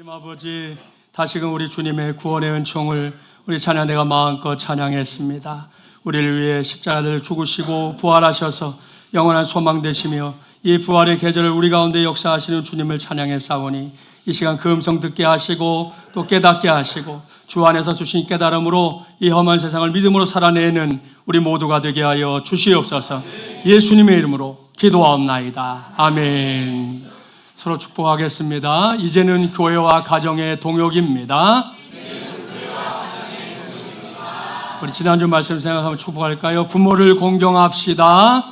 하나님 아버지, 다시금 우리 주님의 구원의 은총을 우리 찬양대가 마음껏 찬양했습니다. 우리를 위해 십자가를 죽으시고 부활하셔서 영원한 소망 되시며 이 부활의 계절을 우리 가운데 역사하시는 주님을 찬양했사오니 이 시간 그 음성 듣게 하시고 또 깨닫게 하시고 주 안에서 주신 깨달음으로 이 험한 세상을 믿음으로 살아내는 우리 모두가 되게 하여 주시옵소서. 예수님의 이름으로 기도하옵나이다. 아멘. 서로 축복하겠습니다. 이제는 교회와 가정의 동역입니다. 우리 지난주 말씀 생각하면 축복할까요? 부모를 공경합시다.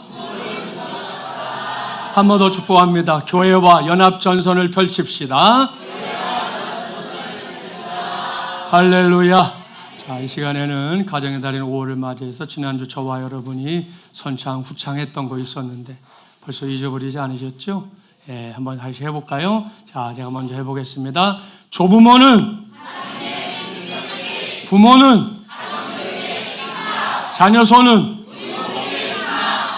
한 번 더 축복합니다. 교회와 연합전선을 펼칩시다. 할렐루야. 자, 이 시간에는 가정의 달인 5월을 맞이해서 지난주 저와 여러분이 선창, 후창했던 거 있었는데 벌써 잊어버리지 않으셨죠? 예, 한번 다시 해볼까요? 자, 제가 먼저 해보겠습니다. 조부모는 부모는 자녀손은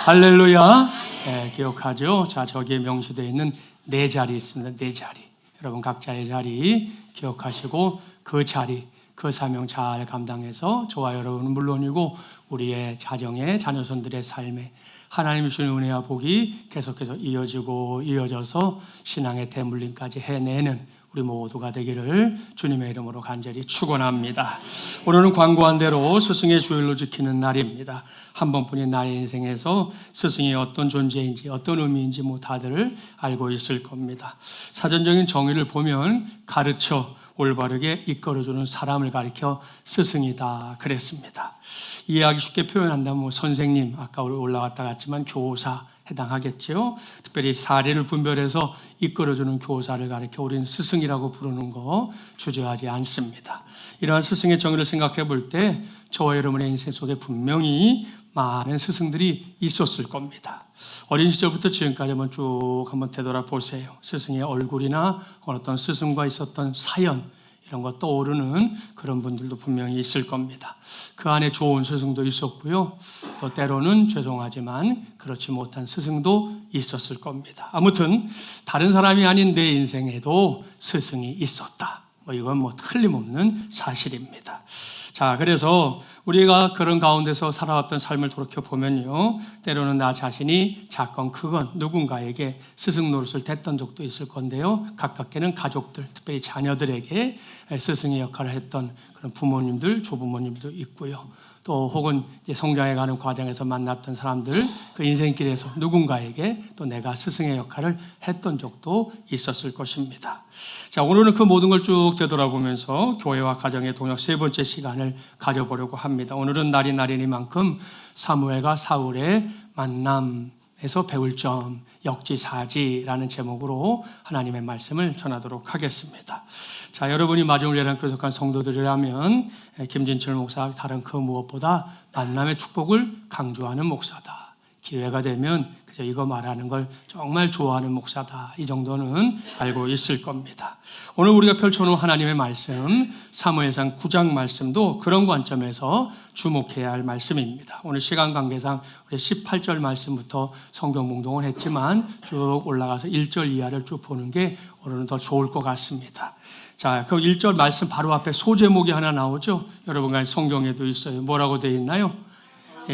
할렐루야. 예, 기억하죠? 자, 저기에 명시되어 있는 네 자리 있습니다. 네 자리. 여러분 각자의 자리 기억하시고 그 자리, 그 사명 잘 감당해서 저와 여러분은 물론이고 우리의 자정의 자녀손들의 삶에 하나님이 주는 은혜와 복이 계속해서 이어져서 신앙의 대물림까지 해내는 우리 모두가 되기를 주님의 이름으로 간절히 축원합니다. 오늘은 광고한 대로 스승의 주일로 지키는 날입니다. 한 번뿐인 나의 인생에서 스승이 어떤 존재인지 어떤 의미인지 다들 알고 있을 겁니다. 사전적인 정의를 보면 가르쳐 올바르게 이끌어주는 사람을 가리켜 스승이다 그랬습니다. 이해하기 쉽게 표현한다면 선생님, 아까 올라갔다 갔지만 교사 해당하겠죠. 특별히 사례를 분별해서 이끌어주는 교사를 가리켜 우리는 스승이라고 부르는 거 주저하지 않습니다. 이러한 스승의 정의를 생각해 볼 때 저와 여러분의 인생 속에 분명히 많은 스승들이 있었을 겁니다. 어린 시절부터 지금까지 한번 되돌아보세요. 스승의 얼굴이나 어떤 스승과 있었던 사연 이런 거 떠오르는 그런 분들도 분명히 있을 겁니다. 그 안에 좋은 스승도 있었고요. 또 때로는 죄송하지만 그렇지 못한 스승도 있었을 겁니다. 아무튼 다른 사람이 아닌 내 인생에도 스승이 있었다. 이건 틀림없는 사실입니다. 자, 그래서 우리가 그런 가운데서 살아왔던 삶을 돌이켜보면요, 때로는 나 자신이 작건 크건 누군가에게 스승 노릇을 댔던 적도 있을 건데요, 가깝게는 가족들, 특별히 자녀들에게 스승의 역할을 했던 그런 부모님들, 조부모님도 있고요. 또 혹은 성장해가는 과정에서 만났던 사람들, 그 인생길에서 누군가에게 또 내가 스승의 역할을 했던 적도 있었을 것입니다. 자, 오늘은 그 모든 걸 쭉 되돌아보면서 교회와 가정의 동역 세 번째 시간을 가져보려고 합니다. 오늘은 날이 날이니만큼 사무엘과 사울의 만남에서 배울 점, 역지사지라는 제목으로 하나님의 말씀을 전하도록 하겠습니다. 자, 여러분이 마중훈련교에 속한 성도들이라면 김진철 목사 다른 그 무엇보다 만남의 축복을 강조하는 목사다. 기회가 되면 그저 이거 말하는 걸 정말 좋아하는 목사다. 이 정도는 알고 있을 겁니다. 오늘 우리가 펼쳐놓은 하나님의 말씀, 사무엘상 9장 말씀도 그런 관점에서 주목해야 할 말씀입니다. 오늘 시간 관계상 우리 18절 말씀부터 성경 몽동을 했지만 쭉 올라가서 1절 이하를 쭉 보는 게 오늘은 더 좋을 것 같습니다. 자, 그 1절 말씀 바로 앞에 소제목이 하나 나오죠. 여러분과 성경에도 있어요. 뭐라고 되어 있나요?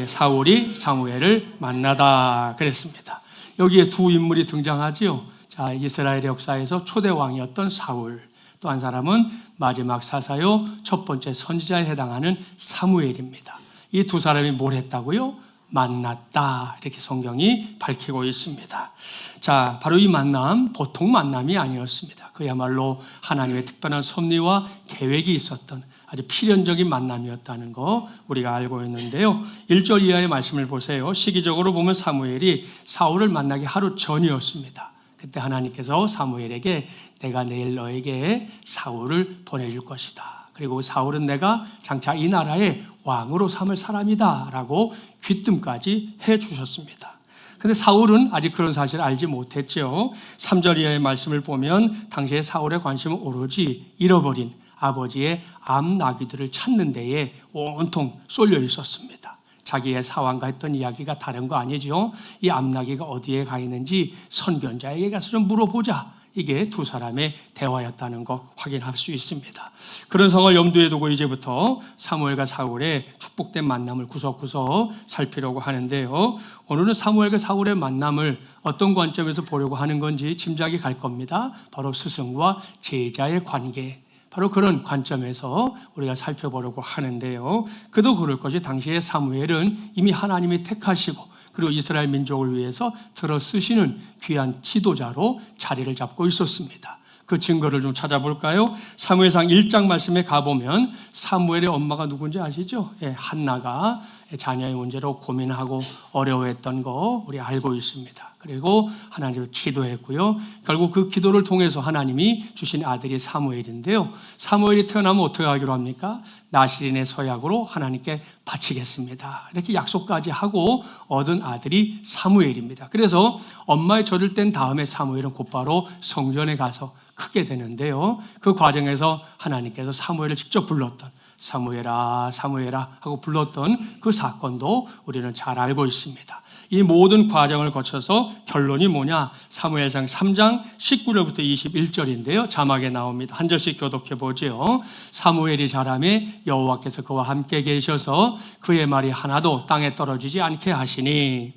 사울이 사무엘을 만나다 그랬습니다. 여기에 두 인물이 등장하지요. 자, 이스라엘의 역사에서 초대 왕이었던 사울, 또 한 사람은 마지막 사사요 첫 번째 선지자에 해당하는 사무엘입니다. 이 두 사람이 뭘 했다고요? 만났다, 이렇게 성경이 밝히고 있습니다. 자, 바로 이 만남, 보통 만남이 아니었습니다. 그야말로 하나님의 특별한 섭리와 계획이 있었던 아주 필연적인 만남이었다는 거 우리가 알고 있는데요. 1절 이하의 말씀을 보세요. 시기적으로 보면 사무엘이 사울을 만나기 하루 전이었습니다. 그때 하나님께서 사무엘에게 내가 내일 너에게 사울을 보내줄 것이다. 그리고 사울은 내가 장차 이 나라의 왕으로 삼을 사람이다 라고 귀뜸까지 해주셨습니다. 근데 사울은 아직 그런 사실을 알지 못했죠. 3절 이하의 말씀을 보면 당시에 사울의 관심은 오로지 잃어버린 아버지의 암나귀들을 찾는 데에 온통 쏠려 있었습니다. 자기의 사왕과 했던 이야기가 다른 거 아니죠. 이 암나귀가 어디에 가 있는지 선견자에게 가서 좀 물어보자. 이게 두 사람의 대화였다는 거 확인할 수 있습니다. 그런 상황을 염두에 두고 이제부터 사무엘과 사울의 축복된 만남을 구석구석 살피려고 하는데요. 오늘은 사무엘과 사울의 만남을 어떤 관점에서 보려고 하는 건지 짐작이 갈 겁니다. 바로 스승과 제자의 관계, 바로 그런 관점에서 우리가 살펴보려고 하는데요. 그도 그럴 것이 당시에 사무엘은 이미 하나님이 택하시고 그리고 이스라엘 민족을 위해서 들어 쓰시는 귀한 지도자로 자리를 잡고 있었습니다. 그 증거를 좀 찾아볼까요? 사무엘상 1장 말씀에 가보면 사무엘의 엄마가 누군지 아시죠? 한나가 자녀의 문제로 고민하고 어려워했던 거 우리 알고 있습니다. 그리고 하나님을 기도했고요. 결국 그 기도를 통해서 하나님이 주신 아들이 사무엘인데요. 사무엘이 태어나면 어떻게 하기로 합니까? 나실인의 서약으로 하나님께 바치겠습니다. 이렇게 약속까지 하고 얻은 아들이 사무엘입니다. 그래서 엄마의 젖을 뗀 다음에 사무엘은 곧바로 성전에 가서 크게 되는데요. 그 과정에서 하나님께서 사무엘을 직접 불렀던 사무엘아 사무엘아 하고 불렀던 그 사건도 우리는 잘 알고 있습니다. 이 모든 과정을 거쳐서 결론이 뭐냐? 사무엘상 3장 19절부터 21절인데요. 자막에 나옵니다. 한 절씩 교독해 보죠. 사무엘이 자라매 여호와께서 그와 함께 계셔서 그의 말이 하나도 땅에 떨어지지 않게 하시니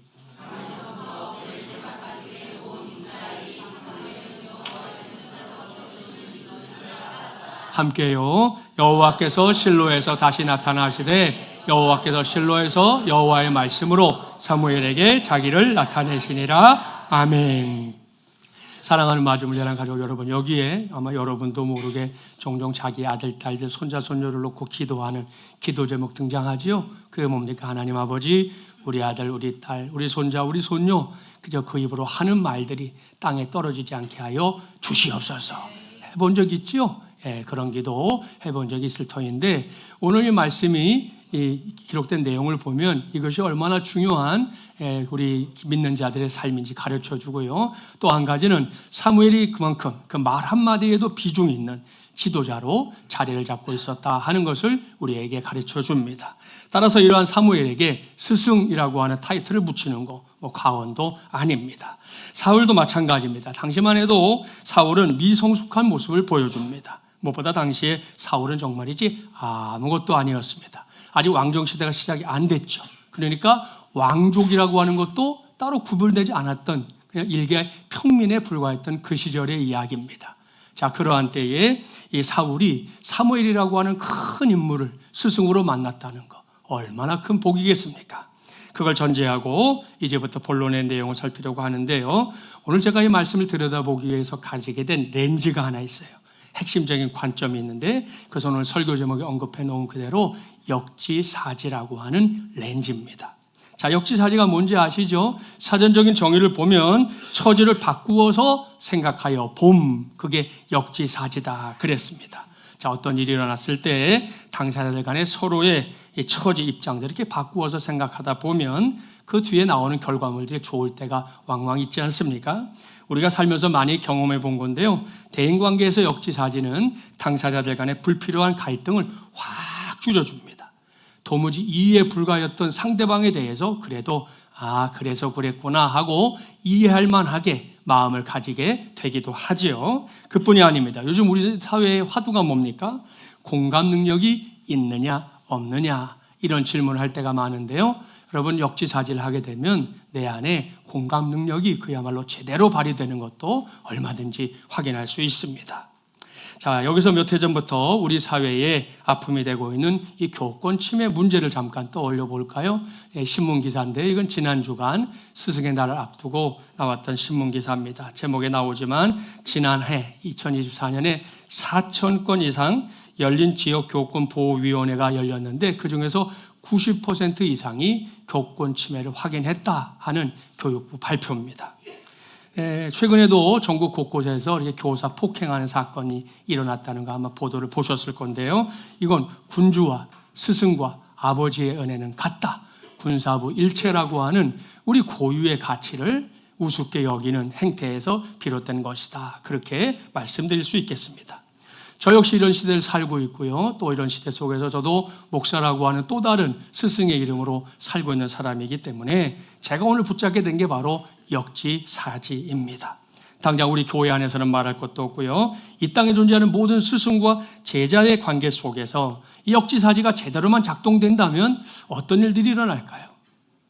함께요. 여호와께서 실로에서 다시 나타나시되 여호와께서 실로에서 여호와의 말씀으로 사무엘에게 자기를 나타내시니라. 아멘. 사랑하는 마주문제랑 가족 여러분, 여기에 아마 여러분도 모르게 종종 자기 아들, 딸들, 손자, 손녀를 놓고 기도하는 기도 제목 등장하지요. 그게 뭡니까? 하나님 아버지, 우리 아들, 우리 딸, 우리 손자, 우리 손녀 그저 그 입으로 하는 말들이 땅에 떨어지지 않게 하여 주시옵소서. 해본 적 있지요? 그런 기도 해본 적이 있을 터인데 오늘 이 말씀이 기록된 내용을 보면 이것이 얼마나 중요한 우리 믿는 자들의 삶인지 가르쳐 주고요. 또 한 가지는 사무엘이 그만큼 그 말 한마디에도 비중이 있는 지도자로 자리를 잡고 있었다 하는 것을 우리에게 가르쳐 줍니다. 따라서 이러한 사무엘에게 스승이라고 하는 타이틀을 붙이는 거 과언도 아닙니다. 사울도 마찬가지입니다. 당시만 해도 사울은 미성숙한 모습을 보여줍니다. 무엇보다 당시에 사울은 정말이지 아무것도 아니었습니다. 아직 왕정시대가 시작이 안 됐죠. 그러니까 왕족이라고 하는 것도 따로 구별되지 않았던 그냥 일개 평민에 불과했던 그 시절의 이야기입니다. 자, 그러한 때에 이 사울이 사무엘이라고 하는 큰 인물을 스승으로 만났다는 거 얼마나 큰 복이겠습니까? 그걸 전제하고 이제부터 본론의 내용을 살피려고 하는데요. 오늘 제가 이 말씀을 들여다보기 위해서 가지게 된 렌즈가 하나 있어요. 핵심적인 관점이 있는데 그래서 오늘 설교 제목에 언급해 놓은 그대로 역지사지라고 하는 렌즈입니다. 자, 역지사지가 뭔지 아시죠? 사전적인 정의를 보면 처지를 바꾸어서 생각하여 봄, 그게 역지사지다 그랬습니다. 자, 어떤 일이 일어났을 때 당사자들 간에 서로의 처지 입장들 이렇게 바꾸어서 생각하다 보면 그 뒤에 나오는 결과물들이 좋을 때가 왕왕 있지 않습니까? 우리가 살면서 많이 경험해 본 건데요. 대인관계에서 역지사지는 당사자들 간의 불필요한 갈등을 확 줄여줍니다. 도무지 이해에 불과했던 상대방에 대해서 그래도 그래서 그랬구나 하고 이해할 만하게 마음을 가지게 되기도 하지요. 그뿐이 아닙니다. 요즘 우리 사회의 화두가 뭡니까? 공감 능력이 있느냐 없느냐 이런 질문을 할 때가 많은데요. 여러분 역지사지를 하게 되면 내 안에 공감 능력이 그야말로 제대로 발휘되는 것도 얼마든지 확인할 수 있습니다. 자, 여기서 몇 해 전부터 우리 사회에 아픔이 되고 있는 이 교권 침해 문제를 잠깐 떠올려 볼까요? 신문 기사인데 이건 지난 주간 스승의 날을 앞두고 나왔던 신문 기사입니다. 제목에 나오지만 지난해 2024년에 4,000건 이상 열린 지역 교권 보호위원회가 열렸는데 그중에서 90% 이상이 교권 침해를 확인했다 하는 교육부 발표입니다. 최근에도 전국 곳곳에서 이렇게 교사 폭행하는 사건이 일어났다는 거 아마 보도를 보셨을 건데요. 이건 군주와 스승과 아버지의 은혜는 같다. 군사부 일체라고 하는 우리 고유의 가치를 우습게 여기는 행태에서 비롯된 것이다. 그렇게 말씀드릴 수 있겠습니다. 저 역시 이런 시대를 살고 있고요. 또 이런 시대 속에서 저도 목사라고 하는 또 다른 스승의 이름으로 살고 있는 사람이기 때문에 제가 오늘 붙잡게 된 게 바로 역지사지입니다. 당장 우리 교회 안에서는 말할 것도 없고요. 이 땅에 존재하는 모든 스승과 제자의 관계 속에서 이 역지사지가 제대로만 작동된다면 어떤 일들이 일어날까요?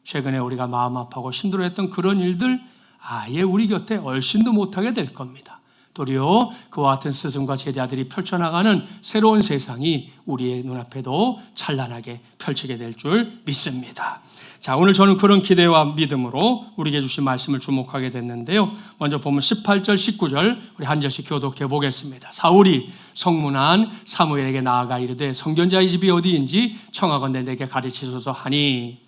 최근에 우리가 마음 아파하고 힘들어했던 그런 일들 아예 우리 곁에 얼씬도 못하게 될 겁니다. 도리어 그와 같은 스승과 제자들이 펼쳐나가는 새로운 세상이 우리의 눈앞에도 찬란하게 펼치게 될 줄 믿습니다. 자, 오늘 저는 그런 기대와 믿음으로 우리에게 주신 말씀을 주목하게 됐는데요. 먼저 보면 18절, 19절 우리 한 절씩 교독해 보겠습니다. 사울이 성문한 사무엘에게 나아가 이르되 선견자의 집이 어디인지 청하건대 내게 가르치소서 하니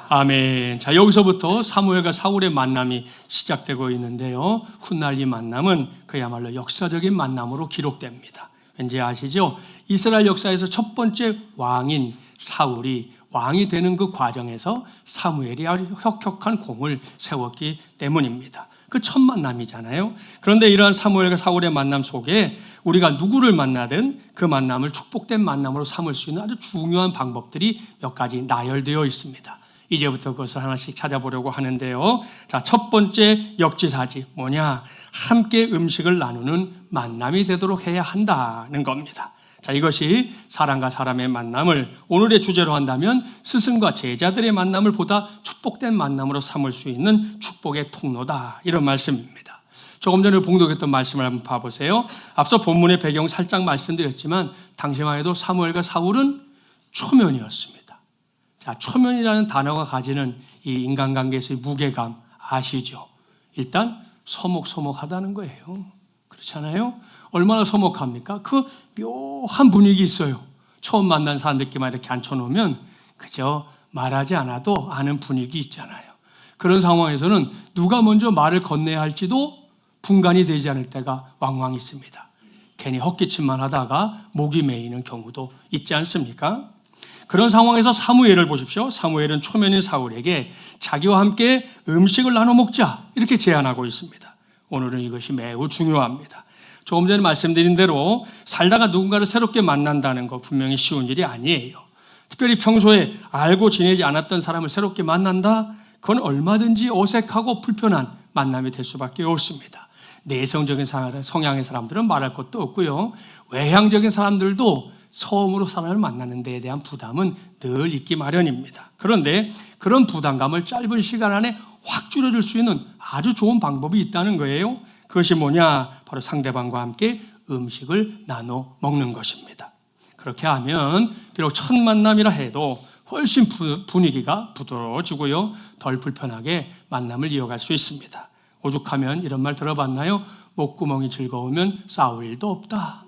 아멘. 자, 여기서부터 사무엘과 사울의 만남이 시작되고 있는데요. 훗날 이 만남은 그야말로 역사적인 만남으로 기록됩니다. 왠지 아시죠? 이스라엘 역사에서 첫 번째 왕인 사울이 왕이 되는 그 과정에서 사무엘이 아주 혁혁한 공을 세웠기 때문입니다. 그 첫 만남이잖아요. 그런데 이러한 사무엘과 사울의 만남 속에 우리가 누구를 만나든 그 만남을 축복된 만남으로 삼을 수 있는 아주 중요한 방법들이 몇 가지 나열되어 있습니다. 이제부터 그것을 하나씩 찾아보려고 하는데요. 자, 첫 번째 역지사지 뭐냐? 함께 음식을 나누는 만남이 되도록 해야 한다는 겁니다. 자, 이것이 사람과 사람의 만남을 오늘의 주제로 한다면 스승과 제자들의 만남을 보다 축복된 만남으로 삼을 수 있는 축복의 통로다, 이런 말씀입니다. 조금 전에 봉독했던 말씀을 한번 봐보세요. 앞서 본문의 배경 살짝 말씀드렸지만 당시만 해도 사무엘과 사울은 초면이었습니다. 자, 초면이라는 단어가 가지는 이 인간관계에서의 무게감 아시죠? 일단 서먹서먹하다는 거예요. 그렇잖아요? 얼마나 서먹합니까? 그 묘한 분위기 있어요. 처음 만난 사람들끼리만 이렇게 앉혀놓으면 그저 말하지 않아도 아는 분위기 있잖아요. 그런 상황에서는 누가 먼저 말을 건네야 할지도 분간이 되지 않을 때가 왕왕 있습니다. 괜히 헛기침만 하다가 목이 메이는 경우도 있지 않습니까? 그런 상황에서 사무엘을 보십시오. 사무엘은 초면인 사울에게 자기와 함께 음식을 나눠 먹자 이렇게 제안하고 있습니다. 오늘은 이것이 매우 중요합니다. 조금 전에 말씀드린 대로 살다가 누군가를 새롭게 만난다는 거 분명히 쉬운 일이 아니에요. 특별히 평소에 알고 지내지 않았던 사람을 새롭게 만난다? 그건 얼마든지 어색하고 불편한 만남이 될 수밖에 없습니다. 내성적인 성향의 사람들은 말할 것도 없고요. 외향적인 사람들도 처음으로 사람을 만나는 데에 대한 부담은 늘 있기 마련입니다. 그런데 그런 부담감을 짧은 시간 안에 확 줄여줄 수 있는 아주 좋은 방법이 있다는 거예요. 그것이 뭐냐? 바로 상대방과 함께 음식을 나눠 먹는 것입니다. 그렇게 하면 비록 첫 만남이라 해도 훨씬 분위기가 부드러워지고요. 덜 불편하게 만남을 이어갈 수 있습니다. 오죽하면 이런 말 들어봤나요? 목구멍이 즐거우면 싸울 일도 없다.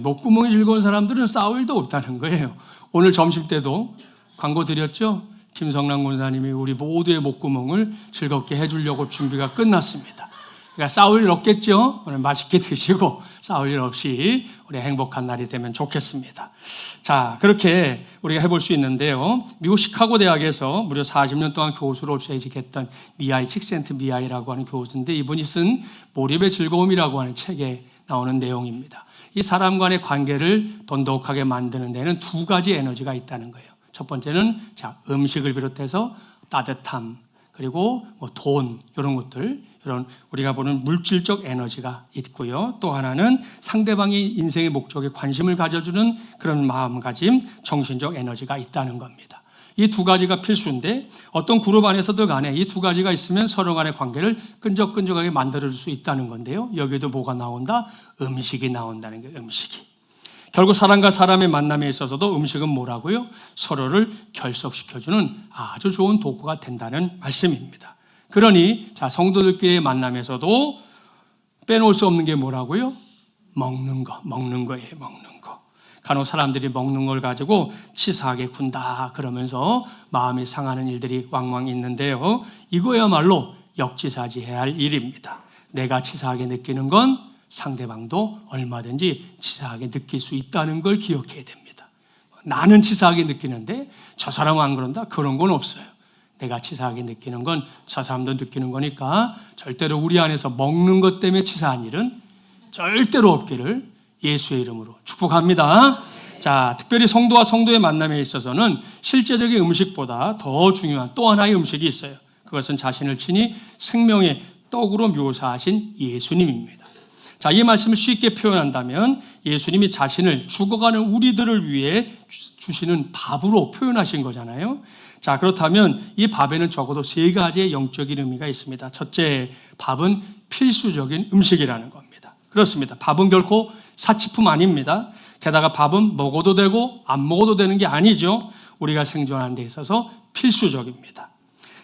목구멍이 즐거운 사람들은 싸울 일도 없다는 거예요. 오늘 점심 때도 광고 드렸죠? 김성란 권사님이 우리 모두의 목구멍을 즐겁게 해주려고 준비가 끝났습니다. 그러니까 싸울 일 없겠죠? 오늘 맛있게 드시고 싸울 일 없이 우리 행복한 날이 되면 좋겠습니다. 자, 그렇게 우리가 해볼 수 있는데요. 미국 시카고 대학에서 무려 40년 동안 교수로 재직했던 미하이 칙센트 미하이라고 하는 교수인데 이분이 쓴 몰입의 즐거움이라고 하는 책에 나오는 내용입니다. 이 사람 간의 관계를 돈독하게 만드는 데는 두 가지 에너지가 있다는 거예요. 첫 번째는 음식을 비롯해서 따뜻함, 그리고 돈, 이런 것들, 이런 우리가 보는 물질적 에너지가 있고요. 또 하나는 상대방의 인생의 목적에 관심을 가져주는 그런 마음가짐, 정신적 에너지가 있다는 겁니다. 이 두 가지가 필수인데 어떤 그룹 안에서도 간에 이 두 가지가 있으면 서로 간의 관계를 끈적끈적하게 만들어줄 수 있다는 건데요. 여기에도 뭐가 나온다? 음식이 나온다는 거예요. 음식이. 결국 사람과 사람의 만남에 있어서도 음식은 뭐라고요? 서로를 결속시켜주는 아주 좋은 도구가 된다는 말씀입니다. 그러니 성도들끼리의 만남에서도 빼놓을 수 없는 게 뭐라고요? 먹는 거예요. 먹는 거. 간혹 사람들이 먹는 걸 가지고 치사하게 군다 그러면서 마음이 상하는 일들이 왕왕 있는데요. 이거야말로 역지사지해야 할 일입니다. 내가 치사하게 느끼는 건 상대방도 얼마든지 치사하게 느낄 수 있다는 걸 기억해야 됩니다. 나는 치사하게 느끼는데 저 사람은 안 그런다? 그런 건 없어요. 내가 치사하게 느끼는 건 저 사람도 느끼는 거니까 절대로 우리 안에서 먹는 것 때문에 치사한 일은 절대로 없기를 예수의 이름으로 축복합니다. 자, 특별히 성도와 성도의 만남에 있어서는 실제적인 음식보다 더 중요한 또 하나의 음식이 있어요. 그것은 자신을 친히 생명의 떡으로 묘사하신 예수님입니다. 자, 이 말씀을 쉽게 표현한다면 예수님이 자신을 죽어가는 우리들을 위해 주시는 밥으로 표현하신 거잖아요. 자, 그렇다면 이 밥에는 적어도 세 가지의 영적인 의미가 있습니다. 첫째, 밥은 필수적인 음식이라는 겁니다. 그렇습니다. 밥은 결코 사치품 아닙니다. 게다가 밥은 먹어도 되고 안 먹어도 되는 게 아니죠. 우리가 생존하는 데 있어서 필수적입니다.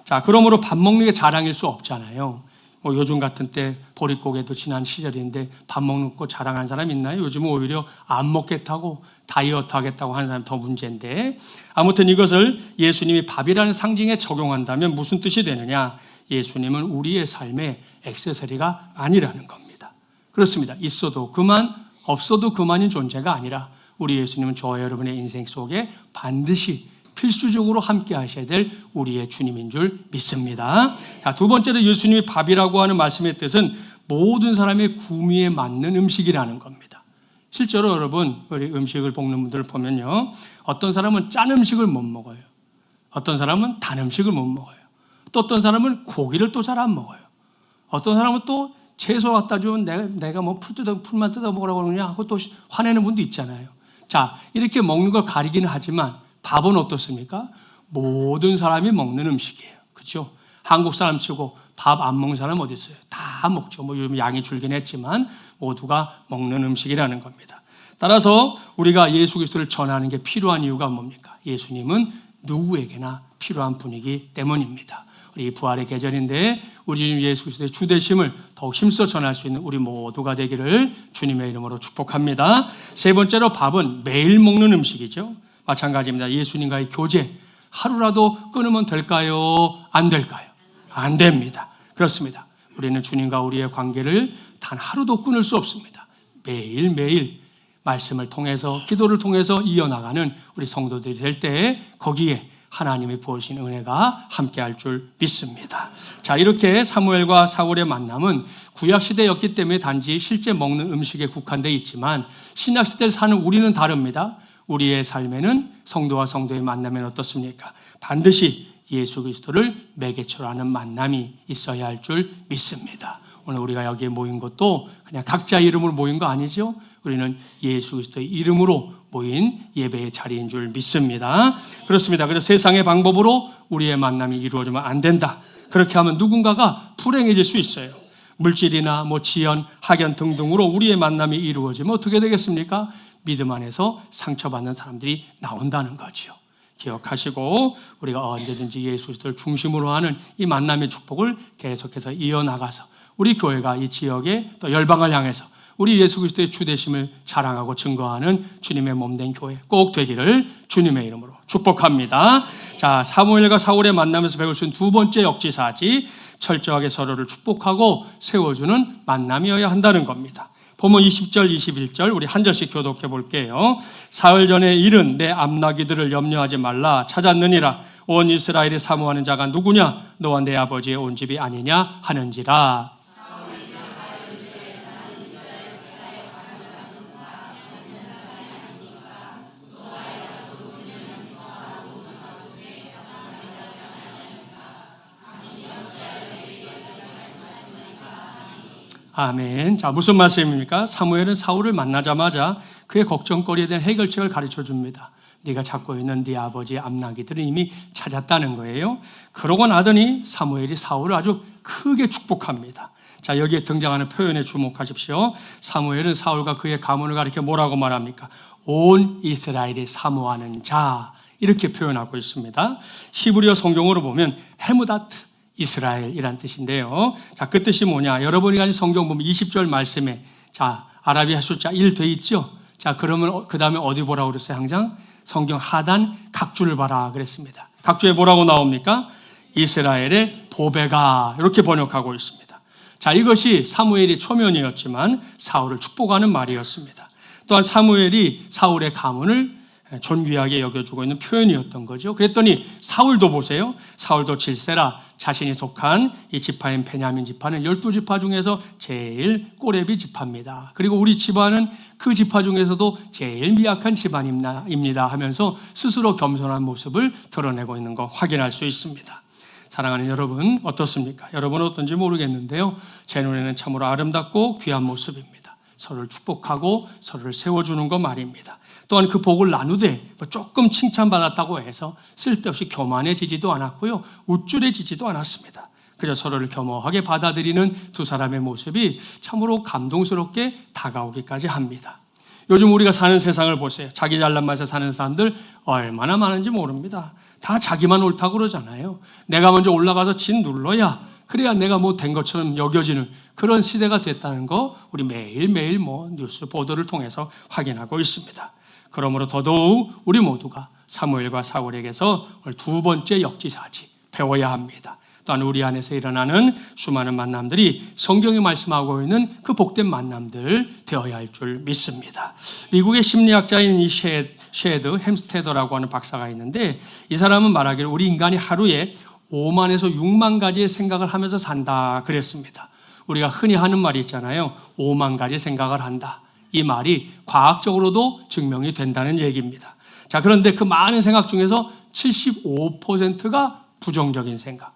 자, 그러므로 밥 먹는 게 자랑일 수 없잖아요. 뭐 요즘 같은 때 보릿고개도 지난 시절인데 밥 먹는 거 자랑하는 사람 있나요? 요즘은 오히려 안 먹겠다고 다이어트 하겠다고 하는 사람이 더 문제인데, 아무튼 이것을 예수님이 밥이라는 상징에 적용한다면 무슨 뜻이 되느냐? 예수님은 우리의 삶의 액세서리가 아니라는 겁니다. 그렇습니다. 있어도 그만, 없어도 그만인 존재가 아니라 우리 예수님은 저와 여러분의 인생 속에 반드시 필수적으로 함께 하셔야 될 우리의 주님인 줄 믿습니다. 자, 두 번째로 예수님이 밥이라고 하는 말씀의 뜻은 모든 사람의 구미에 맞는 음식이라는 겁니다. 실제로 여러분, 우리 음식을 볶는 분들을 보면요, 어떤 사람은 짠 음식을 못 먹어요. 어떤 사람은 단 음식을 못 먹어요. 또 어떤 사람은 고기를 또 잘 안 먹어요. 어떤 사람은 또 채소 갖다 주면 내가 뭐 풀만 뜯어 먹으라고 그러냐 하고 또 화내는 분도 있잖아요. 자, 이렇게 먹는 걸 가리기는 하지만 밥은 어떻습니까? 모든 사람이 먹는 음식이에요. 그렇죠? 한국 사람 치고 밥 안 먹는 사람 어디 있어요? 다 먹죠. 뭐 요즘 양이 줄긴 했지만 모두가 먹는 음식이라는 겁니다. 따라서 우리가 예수 그리스도를 전하는 게 필요한 이유가 뭡니까? 예수님은 누구에게나 필요한 분이기 때문입니다. 우리 부활의 계절인데 우리 주님 예수 그리스도의 주되심을 더욱 힘써 전할 수 있는 우리 모두가 되기를 주님의 이름으로 축복합니다. 세 번째로 밥은 매일 먹는 음식이죠. 마찬가지입니다. 예수님과의 교제 하루라도 끊으면 될까요? 안 될까요? 안 됩니다. 그렇습니다. 우리는 주님과 우리의 관계를 단 하루도 끊을 수 없습니다. 매일매일 말씀을 통해서 기도를 통해서 이어나가는 우리 성도들이 될 때 거기에 하나님이 부으신 은혜가 함께할 줄 믿습니다. 자, 이렇게 사무엘과 사울의 만남은 구약시대였기 때문에 단지 실제 먹는 음식에 국한되어 있지만 신약시대를 사는 우리는 다릅니다. 우리의 삶에는 성도와 성도의 만남에는 어떻습니까? 반드시 예수 그리스도를 매개체로 하는 만남이 있어야 할 줄 믿습니다. 오늘 우리가 여기에 모인 것도 그냥 각자 이름으로 모인 거 아니죠? 우리는 예수 그리스도의 이름으로 모인 예배의 자리인 줄 믿습니다. 그렇습니다. 그래서 세상의 방법으로 우리의 만남이 이루어지면 안 된다. 그렇게 하면 누군가가 불행해질 수 있어요. 물질이나 뭐 지연, 학연 등등으로 우리의 만남이 이루어지면 어떻게 되겠습니까? 믿음 안에서 상처받는 사람들이 나온다는 거죠. 기억하시고 우리가 언제든지 예수 그리스도를 중심으로 하는 이 만남의 축복을 계속해서 이어나가서 우리 교회가 이 지역에 또 열방을 향해서 우리 예수 그리스도의 주되심을 자랑하고 증거하는 주님의 몸된 교회 꼭 되기를 주님의 이름으로 축복합니다. 자, 사무엘과 사울의 만남에서 배울 수 있는 두 번째 역지사지, 철저하게 서로를 축복하고 세워주는 만남이어야 한다는 겁니다. 보면 20절, 21절 우리 한 절씩 교독해 볼게요. 사흘 전에 일은 내 암나귀들을 염려하지 말라. 찾았느니라. 온 이스라엘이 사모하는 자가 누구냐? 너와 내 아버지의 온 집이 아니냐 하는지라. 아멘. 자, 무슨 말씀입니까? 사무엘은 사울을 만나자마자 그의 걱정거리에 대한 해결책을 가르쳐 줍니다. 네가 찾고 있는 네 아버지의 암나귀들은 이미 찾았다는 거예요. 그러고 나더니 사무엘이 사울을 아주 크게 축복합니다. 자, 여기에 등장하는 표현에 주목하십시오. 사무엘은 사울과 그의 가문을 가리켜 뭐라고 말합니까? 온 이스라엘이 사모하는 자, 이렇게 표현하고 있습니다. 히브리어 성경으로 보면 헤무다트 이스라엘이란 뜻인데요. 자, 그 뜻이 뭐냐? 여러분이 가진 성경 보면 20절 말씀에 자, 아라비아 숫자 1 돼 있죠? 자, 그러면 그 다음에 어디 보라고 그랬어요? 항상 성경 하단 각주를 봐라 그랬습니다. 각주에 뭐라고 나옵니까? 이스라엘의 보배가, 이렇게 번역하고 있습니다. 자, 이것이 사무엘이 초면이었지만 사울을 축복하는 말이었습니다. 또한 사무엘이 사울의 가문을 존귀하게 여겨주고 있는 표현이었던 거죠. 그랬더니 사울도 보세요. 사울도 질세라 자신이 속한 이 지파인 베냐민 지파는 12지파 중에서 제일 꼬레비 지파입니다. 그리고 우리 집안은 그 지파 중에서도 제일 미약한 집안입니다 하면서 스스로 겸손한 모습을 드러내고 있는 거 확인할 수 있습니다. 사랑하는 여러분 어떻습니까? 여러분은 어떤지 모르겠는데요. 제 눈에는 참으로 아름답고 귀한 모습입니다. 서로를 축복하고 서로를 세워주는 거 말입니다. 또한 그 복을 나누되 조금 칭찬받았다고 해서 쓸데없이 교만해지지도 않았고요. 우쭐해지지도 않았습니다. 그저 서로를 겸허하게 받아들이는 두 사람의 모습이 참으로 감동스럽게 다가오기까지 합니다. 요즘 우리가 사는 세상을 보세요. 자기 잘난 맛에 사는 사람들 얼마나 많은지 모릅니다. 다 자기만 옳다고 그러잖아요. 내가 먼저 올라가서 진 눌러야 그래야 내가 뭐 된 것처럼 여겨지는 그런 시대가 됐다는 거 우리 매일매일 뉴스 보도를 통해서 확인하고 있습니다. 그러므로 더더욱 우리 모두가 사무엘과 사울에게서 두 번째 역지사지 배워야 합니다. 또한 우리 안에서 일어나는 수많은 만남들이 성경이 말씀하고 있는 그 복된 만남들 되어야 할 줄 믿습니다. 미국의 심리학자인 이 셰드 햄스테더라고 하는 박사가 있는데 이 사람은 말하기를 우리 인간이 하루에 5만에서 6만 가지의 생각을 하면서 산다 그랬습니다. 우리가 흔히 하는 말이 있잖아요. 5만 가지 생각을 한다. 이 말이 과학적으로도 증명이 된다는 얘기입니다. 자, 그런데 그 많은 생각 중에서 75%가 부정적인 생각,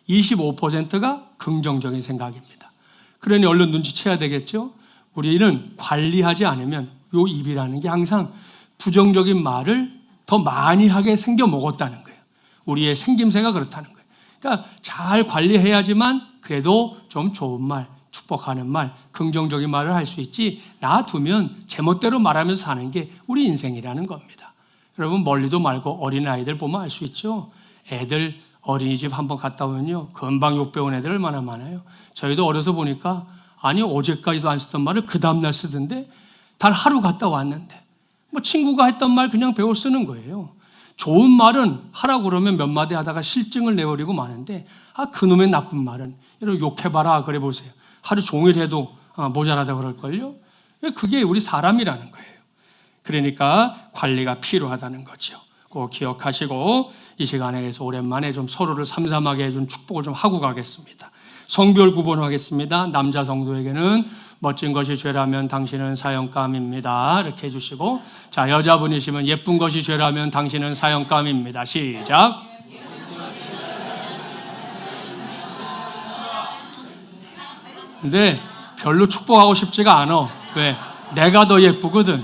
25%가 긍정적인 생각입니다. 그러니 얼른 눈치채야 되겠죠? 우리는 관리하지 않으면 요 입이라는 게 항상 부정적인 말을 더 많이 하게 생겨 먹었다는 거예요. 우리의 생김새가 그렇다는 거예요. 그러니까 잘 관리해야지만 그래도 좀 좋은 말, 축복하는 말, 긍정적인 말을 할 수 있지 놔두면 제멋대로 말하면서 사는 게 우리 인생이라는 겁니다. 여러분 멀리도 말고 어린아이들 보면 알 수 있죠. 애들 어린이집 한번 갔다 오면요 금방 욕 배운 애들 얼마나 많아요. 저희도 어려서 보니까 아니 어제까지도 안 쓰던 말을 그 다음날 쓰던데 단 하루 갔다 왔는데 친구가 했던 말 그냥 배워 쓰는 거예요. 좋은 말은 하라고 그러면 몇 마디 하다가 실증을 내버리고 마는데 그놈의 나쁜 말은 이런 욕해봐라 그래 보세요. 하루 종일 해도 모자라다 그럴걸요. 그게 우리 사람이라는 거예요. 그러니까 관리가 필요하다는 거죠. 꼭 기억하시고 이 시간에서 오랜만에 좀 서로를 삼삼하게 해준 축복을 좀 하고 가겠습니다. 성별 구분하겠습니다. 남자 성도에게는 멋진 것이 죄라면 당신은 사형감입니다. 이렇게 해주시고, 자 여자분이시면 예쁜 것이 죄라면 당신은 사형감입니다. 시작. 근데 별로 축복하고 싶지가 않아. 왜? 내가 더 예쁘거든.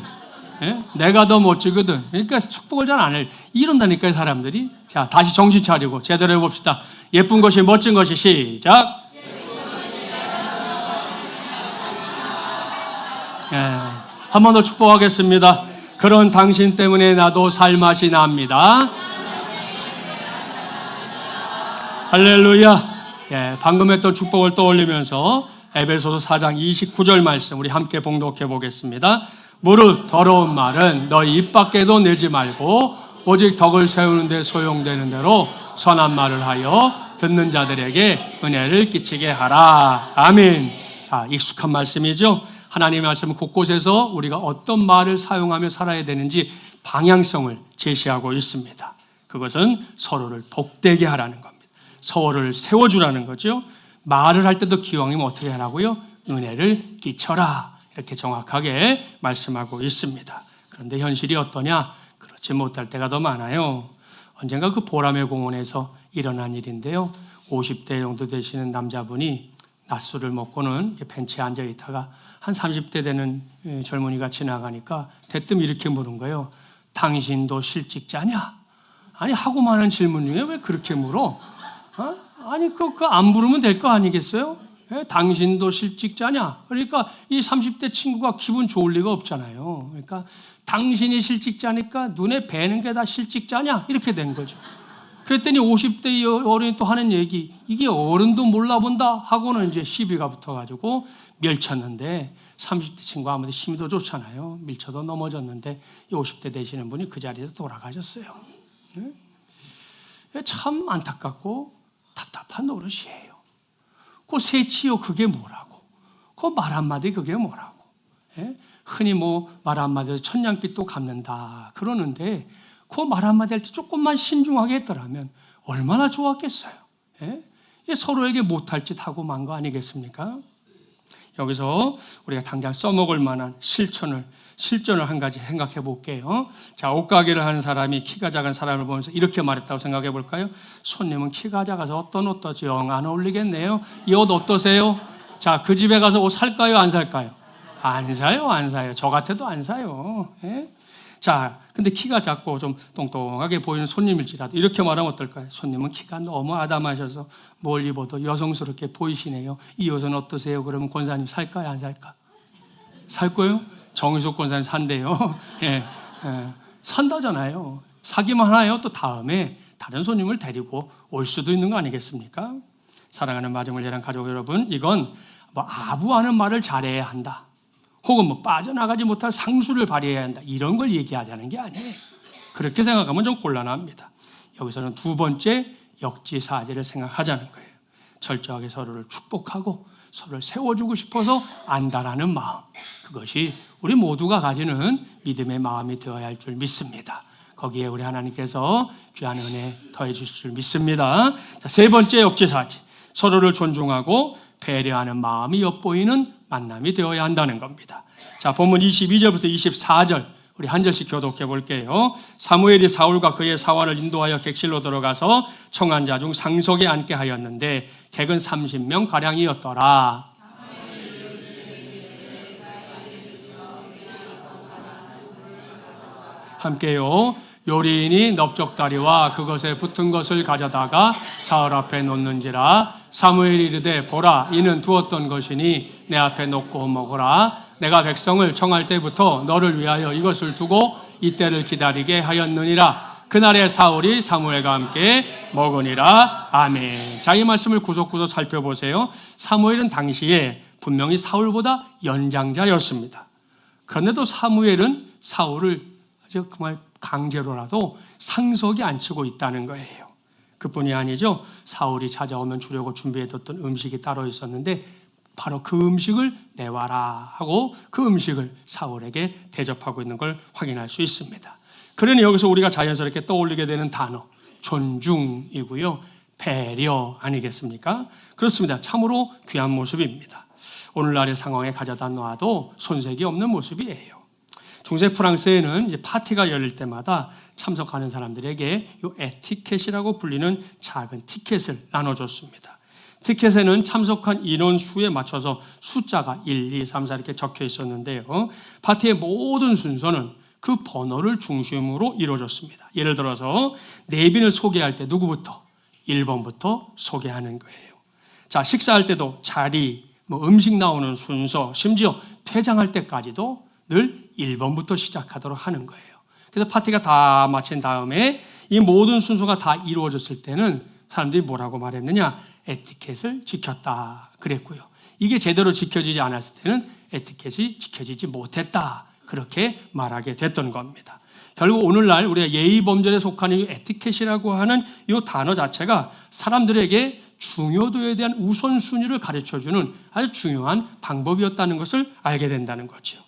예? 내가 더 멋지거든. 그러니까 축복을 잘 안 해. 이런다니까요, 사람들이. 자, 다시 정신 차리고 제대로 해봅시다. 예쁜 것이 멋진 것이 시작. 예, 한 번 더 축복하겠습니다. 그런 당신 때문에 나도 살맛이 납니다. 할렐루야. 예, 방금 했던 축복을 떠올리면서 에베소서 4장 29절 말씀 우리 함께 봉독해 보겠습니다. 무릇 더러운 말은 너희 입 밖에도 내지 말고 오직 덕을 세우는 데 소용되는 대로 선한 말을 하여 듣는 자들에게 은혜를 끼치게 하라. 아멘. 자, 익숙한 말씀이죠. 하나님의 말씀은 곳곳에서 우리가 어떤 말을 사용하며 살아야 되는지 방향성을 제시하고 있습니다. 그것은 서로를 복되게 하라는 겁니다. 서로를 세워주라는 거죠. 말을 할 때도 기왕이면 어떻게 하라고요? 은혜를 끼쳐라. 이렇게 정확하게 말씀하고 있습니다. 그런데 현실이 어떠냐? 그렇지 못할 때가 더 많아요. 언젠가 그 보라매 공원에서 일어난 일인데요. 50대 정도 되시는 남자분이 낮술을 먹고는 벤치에 앉아 있다가 한 30대 되는 젊은이가 지나가니까 대뜸 이렇게 물은 거예요. 당신도 실직자냐? 아니 하고 많은 질문 중에 왜 그렇게 물어? 아니 안 물으면 될 거 아니겠어요? 예? 당신도 실직자냐? 그러니까 이 30대 친구가 기분 좋을 리가 없잖아요. 그러니까 당신이 실직자니까 눈에 뵈는 게 다 실직자냐? 이렇게 된 거죠. 그랬더니 50대 어른이 또 하는 얘기, 이게 어른도 몰라본다 하고는 이제 시비가 붙어가지고 밀쳤는데 30대 친구가 아무래도 힘이 더 좋잖아요. 밀쳐도 넘어졌는데 이 50대 되시는 분이 그 자리에서 돌아가셨어요. 네? 참 안타깝고 답답한 노릇이에요. 그 새치요 그게 뭐라고? 그 말 한마디 그게 뭐라고? 예? 흔히 뭐 말 한마디로 천냥빚도 갚는다 그러는데 그 말 한마디 할 때 조금만 신중하게 했더라면 얼마나 좋았겠어요. 예? 서로에게 못할 짓 하고 만 거 아니겠습니까? 여기서 우리가 당장 써먹을 만한 실전을 한 가지 생각해 볼게요. 자, 옷가게를 하는 사람이 키가 작은 사람을 보면서 이렇게 말했다고 생각해 볼까요? 손님은 키가 작아서 어떤 옷도 영 안 어울리겠네요. 이 옷 어떠세요? 자, 그 집에 가서 옷 살까요? 안 살까요? 안 사요, 안 사요. 저 같아도 안 사요. 예? 자, 근데 키가 작고 좀 똥똥하게 보이는 손님일지라도 이렇게 말하면 어떨까요? 손님은 키가 너무 아담하셔서 뭘 입어도 여성스럽게 보이시네요. 이 옷은 어떠세요? 그러면 권사님 살까요? 안 살까? 살 거예요? 정의숙 권사님 산대요. 예, 산다잖아요. 사기만 하나요? 또 다음에 다른 손님을 데리고 올 수도 있는 거 아니겠습니까? 사랑하는 마중을 예랑 가족 여러분, 이건 뭐 아부하는 말을 잘해야 한다. 혹은 뭐 빠져나가지 못할 상수를 발휘해야 한다. 이런 걸 얘기하자는 게 아니에요. 그렇게 생각하면 좀 곤란합니다. 여기서는 두 번째 역지사지를 생각하자는 거예요. 철저하게 서로를 축복하고 서로를 세워주고 싶어서 안다라는 마음. 그것이 우리 모두가 가지는 믿음의 마음이 되어야 할 줄 믿습니다. 거기에 우리 하나님께서 귀한 은혜 더해 주실 줄 믿습니다. 자, 세 번째 역지사지. 서로를 존중하고 배려하는 마음이 엿보이는 만남이 되어야 한다는 겁니다. 자, 본문 22절부터 24절 우리 한 절씩 교독해 볼게요. 사무엘이 사울과 그의 사환을 인도하여 객실로 들어가서 청한 자 중 상석에 앉게 하였는데 객은 30명 가량이었더라. 함께요. 요리인이 넓적다리와 그것에 붙은 것을 가져다가 사울 앞에 놓는지라. 사무엘이 이르되 보라, 이는 두었던 것이니 내 앞에 놓고 먹으라. 내가 백성을 청할 때부터 너를 위하여 이것을 두고 이때를 기다리게 하였느니라. 그날에 사울이 사무엘과 함께 먹으니라. 아멘. 자, 이 말씀을 구석구석 살펴보세요. 사무엘은 당시에 분명히 사울보다 연장자였습니다. 그런데도 사무엘은 사울을 아주 정말 강제로라도 상석에 앉히고 있다는 거예요. 그뿐이 아니죠. 사울이 찾아오면 주려고 준비해뒀던 음식이 따로 있었는데 바로 그 음식을 내와라 하고 그 음식을 사울에게 대접하고 있는 걸 확인할 수 있습니다. 그러니 여기서 우리가 자연스럽게 떠올리게 되는 단어 존중이고요. 배려 아니겠습니까? 그렇습니다. 참으로 귀한 모습입니다. 오늘날의 상황에 가져다 놔도 손색이 없는 모습이에요. 중세 프랑스에는 이제 파티가 열릴 때마다 참석하는 사람들에게 이 에티켓이라고 불리는 작은 티켓을 나눠줬습니다. 티켓에는 참석한 인원 수에 맞춰서 숫자가 1, 2, 3, 4 이렇게 적혀 있었는데요. 파티의 모든 순서는 그 번호를 중심으로 이루어졌습니다. 예를 들어서 내빈을 소개할 때 누구부터? 1번부터 소개하는 거예요. 자, 식사할 때도 자리, 뭐 음식 나오는 순서, 심지어 퇴장할 때까지도 늘 1번부터 시작하도록 하는 거예요. 그래서 파티가 다 마친 다음에 이 모든 순서가 다 이루어졌을 때는 사람들이 뭐라고 말했느냐? 에티켓을 지켰다 그랬고요. 이게 제대로 지켜지지 않았을 때는 에티켓이 지켜지지 못했다 그렇게 말하게 됐던 겁니다. 결국 오늘날 우리가 예의범절에 속하는 이 에티켓이라고 하는 이 단어 자체가 사람들에게 중요도에 대한 우선순위를 가르쳐주는 아주 중요한 방법이었다는 것을 알게 된다는 거죠.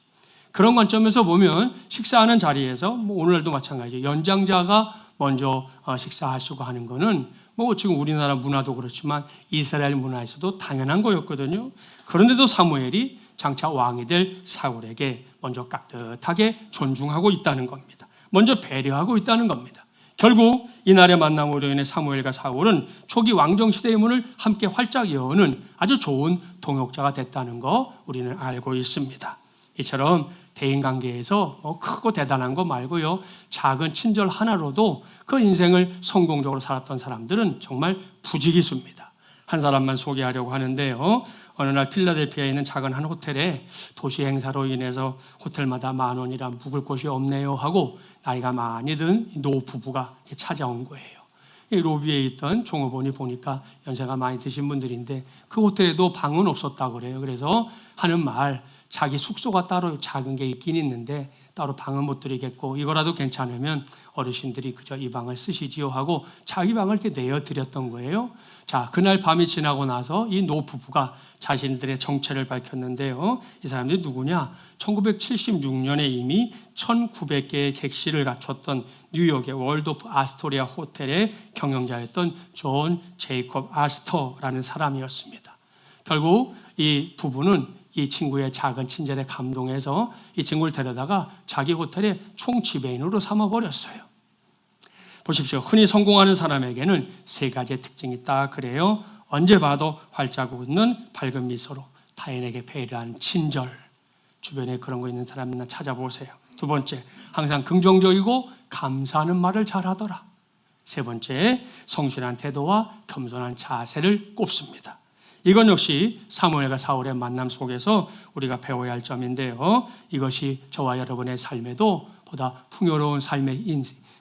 그런 관점에서 보면 식사하는 자리에서 뭐 오늘날도 마찬가지예요. 연장자가 먼저 식사하시고 하는 거는 뭐 지금 우리나라 문화도 그렇지만 이스라엘 문화에서도 당연한 거였거든요. 그런데도 사무엘이 장차 왕이 될 사울에게 먼저 깍듯하게 존중하고 있다는 겁니다. 먼저 배려하고 있다는 겁니다. 결국 이날의 만남으로 인해 사무엘과 사울은 초기 왕정시대의 문을 함께 활짝 여는 아주 좋은 동역자가 됐다는 거 우리는 알고 있습니다. 이처럼 대인관계에서 크고 대단한 거 말고요, 작은 친절 하나로도 그 인생을 성공적으로 살았던 사람들은 정말 부지기수입니다. 한 사람만 소개하려고 하는데요, 어느 날 필라델피아에 있는 작은 한 호텔에 도시 행사로 인해서 호텔마다 10,000원이라 묵을 곳이 없네요 하고 나이가 많이 든 노 부부가 찾아온 거예요. 이 로비에 있던 종업원이 보니까 연세가 많이 드신 분들인데 그 호텔에도 방은 없었다고 그래요. 그래서 하는 말, 자기 숙소가 따로 작은 게 있긴 있는데 따로 방은 못 드리겠고 이거라도 괜찮으면 어르신들이 그저 이 방을 쓰시지요 하고 자기 방을 이렇게 내어드렸던 거예요. 자, 그날 밤이 지나고 나서 이 노부부가 자신들의 정체를 밝혔는데요. 이 사람들이 누구냐? 1976년에 이미 1900개의 객실을 갖췄던 뉴욕의 월드 오브 아스토리아 호텔의 경영자였던 존 제이콥 아스터라는 사람이었습니다. 결국 이 부부는 이 친구의 작은 친절에 감동해서 이 친구를 데려다가 자기 호텔의 총지배인으로 삼아버렸어요. 보십시오. 흔히 성공하는 사람에게는 세 가지의 특징이 있다 그래요. 언제 봐도 활짝 웃는 밝은 미소로 타인에게 배려하는 친절. 주변에 그런 거 있는 사람 있나 찾아보세요. 두 번째, 항상 긍정적이고 감사하는 말을 잘하더라. 세 번째, 성실한 태도와 겸손한 자세를 꼽습니다. 이건 역시 사무엘과 사울의 만남 속에서 우리가 배워야 할 점인데요. 이것이 저와 여러분의 삶에도 보다 풍요로운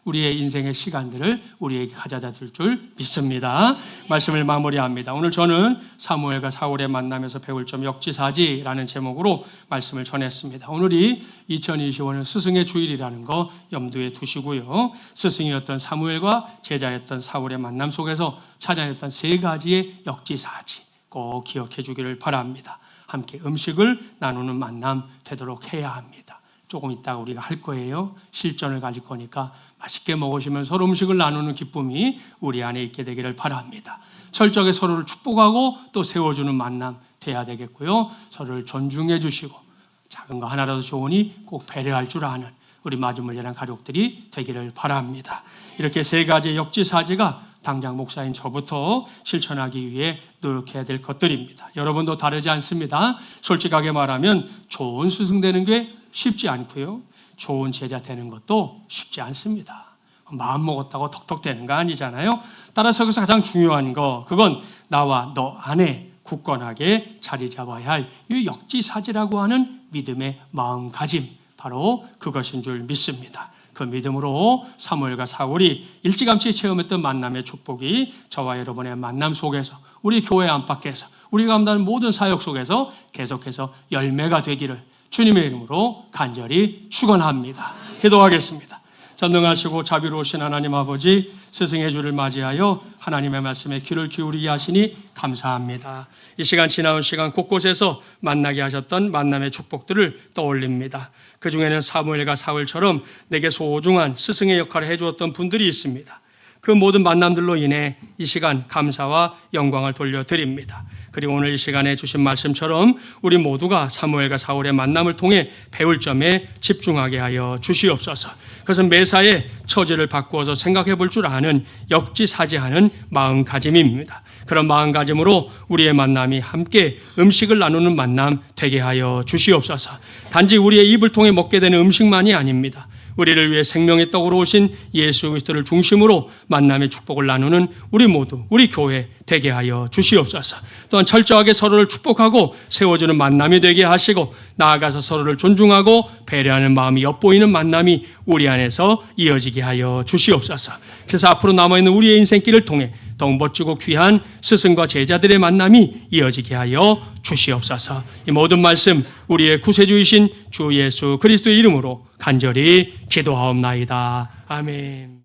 우리의 인생의 시간들을 우리에게 가져다 줄 줄 믿습니다. 말씀을 마무리합니다. 오늘 저는 사무엘과 사울의 만남에서 배울 점 역지사지라는 제목으로 말씀을 전했습니다. 오늘이 2025년 스승의 주일이라는 거 염두에 두시고요. 스승이었던 사무엘과 제자였던 사울의 만남 속에서 찾아냈던 세 가지의 역지사지 꼭 기억해 주기를 바랍니다. 함께 음식을 나누는 만남 되도록 해야 합니다. 조금 있다가 우리가 할 거예요. 실전을 가질 거니까 맛있게 먹으시면 서로 음식을 나누는 기쁨이 우리 안에 있게 되기를 바랍니다. 철저하게 서로를 축복하고 또 세워주는 만남 돼야 되겠고요. 서로를 존중해 주시고 작은 거 하나라도 좋으니 꼭 배려할 줄 아는 우리 마주물려난 가족들이 되기를 바랍니다. 이렇게 세 가지의 역지사지가 당장 목사인 저부터 실천하기 위해 노력해야 될 것들입니다. 여러분도 다르지 않습니다. 솔직하게 말하면 좋은 스승 되는 게 쉽지 않고요. 좋은 제자 되는 것도 쉽지 않습니다. 마음 먹었다고 턱턱 되는 거 아니잖아요. 따라서 그래서 가장 중요한 거 그건 나와 너 안에 굳건하게 자리 잡아야 할 이 역지사지라고 하는 믿음의 마음가짐 바로 그것인 줄 믿습니다. 그 믿음으로 사무엘과 사울이 일찌감치 체험했던 만남의 축복이 저와 여러분의 만남 속에서 우리 교회 안팎에서 우리가 감당하는 모든 사역 속에서 계속해서 열매가 되기를 주님의 이름으로 간절히 축원합니다. 기도하겠습니다. 전능하시고 자비로우신 하나님 아버지 스승의 주를 맞이하여 하나님의 말씀에 귀를 기울이게 하시니 감사합니다. 이 시간 지나온 시간 곳곳에서 만나게 하셨던 만남의 축복들을 떠올립니다. 그중에는 사무엘과 사울처럼 내게 소중한 스승의 역할을 해주었던 분들이 있습니다. 그 모든 만남들로 인해 이 시간 감사와 영광을 돌려드립니다. 그리고 오늘 이 시간에 주신 말씀처럼 우리 모두가 사무엘과 사울의 만남을 통해 배울 점에 집중하게 하여 주시옵소서. 그것은 매사에 처지를 바꾸어서 생각해 볼 줄 아는 역지사지하는 마음가짐입니다. 그런 마음가짐으로 우리의 만남이 함께 음식을 나누는 만남 되게 하여 주시옵소서. 단지 우리의 입을 통해 먹게 되는 음식만이 아닙니다. 우리를 위해 생명의 떡으로 오신 예수 그리스도를 중심으로 만남의 축복을 나누는 우리 모두 우리 교회 되게 하여 주시옵소서. 또한 철저하게 서로를 축복하고 세워주는 만남이 되게 하시고 나아가서 서로를 존중하고 배려하는 마음이 엿보이는 만남이 우리 안에서 이어지게 하여 주시옵소서. 그래서 앞으로 남아있는 우리의 인생길을 통해 더욱 멋지고 귀한 스승과 제자들의 만남이 이어지게 하여 주시옵소서. 이 모든 말씀 우리의 구세주이신 주 예수 그리스도의 이름으로 간절히 기도하옵나이다. 아멘.